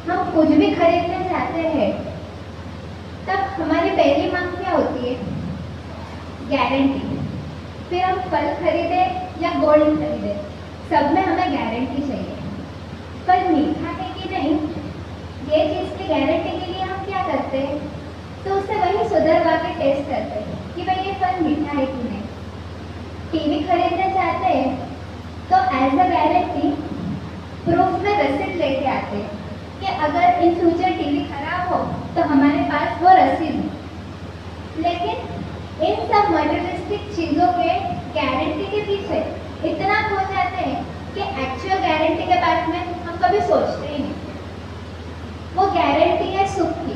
हम कुछ भी खरीदने जाते हैं तब हमारी पहली मांग क्या होती है? गारंटी। फिर हम फल खरीदे या गोल्ड खरीदे, सब में हमें गारंटी चाहिए। पर मीठा है कि नहीं, ये चीज़ की गारंटी के लिए हम क्या करते हैं? तो उसे वही सुधरवा के टेस्ट करते हैं कि भाई ये फल मीठा है कि नहीं। टीवी खरीदने चाहते हैं तो एज अ गारंटी प्रूफ में रसीद लेके आते हैं कि अगर इन फ्यूचर टीवी खराब हो तो हमारे पास वो रसीद है। लेकिन इन सब मटेरियलिस्टिक चीज़ों के गारंटी के पीछे इतना खो जाते हैं कि एक्चुअल गारंटी के बारे में हम कभी सोचते ही नहीं। वो गारंटी है सुख की।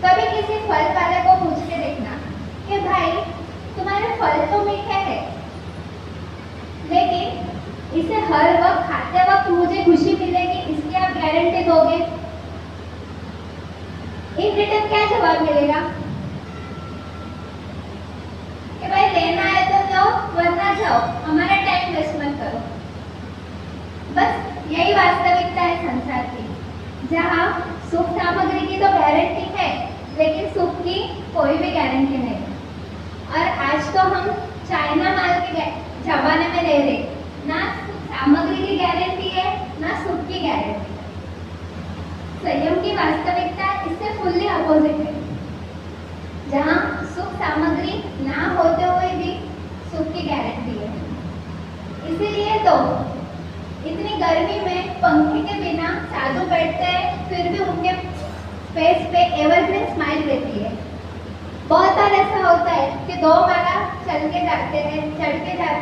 कभी किसी फल वाले को पूछ के देखना कि भाई तुम्हारे फल तो मीठे हैं, लेकिन इसे हर वक्त खाते वक्त मुझे खुशी मिलेगी, इसकी आप गारंटी दोगे? इन रिटर्न क्या जवाब मिलेगा कि भाई लेना है तो लो, वरना जाओ, हमारा टाइम वेस्ट मत करो। बस यही वास्तविकता है संसार की, जहाँ सुख सामग्री की तो गारंटी है लेकिन सुख की कोई भी गारंटी नहीं। और आज तो हम चाइना माल के जमाने में रह रहे, ना सामग्री की गारंटी है ना सुख की गारंटी। संयम की वास्तविकता इससे फुल्ली अपोजिट है, जहाँ सुख सामग्री ना होते हुए भी सुख की गारंटी है। इसीलिए तो इतनी गर्मी में पंखे के बिना साधु बैठते हैं, फिर भी उनके फेस पे एवरग्रीन स्माइल रहती है। बहुत बार ऐसा होता है कि 2 माला चढ़ के जाते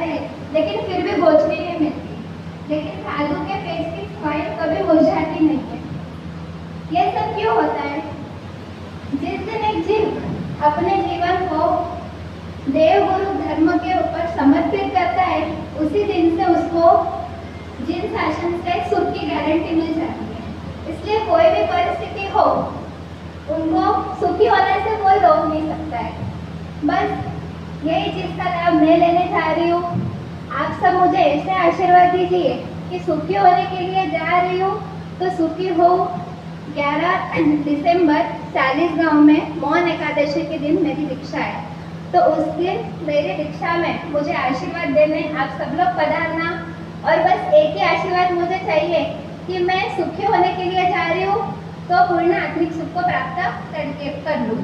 हैं, लेकिन फिर भी भोजनी नहीं मिलती। लेकिन साधु के फेस की स्माइल कभी मुरझाती नहीं है। ये सब क्यों होता है? जिस दिन एक जीव अपने जीवन को देव गुरु धर्म के ऊपर समर्पित करता है, उसी दिन से उसको जिन शासन से सुख की गारंटी मिल जाती है। इसलिए कोई भी परिस्थिति हो, उनको सुखी होने से कोई रोक नहीं सकता है। बस यही चीज़ का लाभ मैं लेने जा रही हूँ। आप सब मुझे ऐसे आशीर्वाद दीजिए कि सुखी होने के लिए जा रही हूँ तो सुखी हो। 11 दिसंबर 40 गांव में मौन एकादशी के दिन मेरी दीक्षा है, तो उस दिन मेरी दीक्षा में मुझे आशीर्वाद देने आप सब लोग पधारना। और बस एक ही आशीर्वाद मुझे चाहिए कि मैं सुखी होने के लिए जा रही हूँ तो पूर्ण आत्मिक सुख को प्राप्त कर लूँ।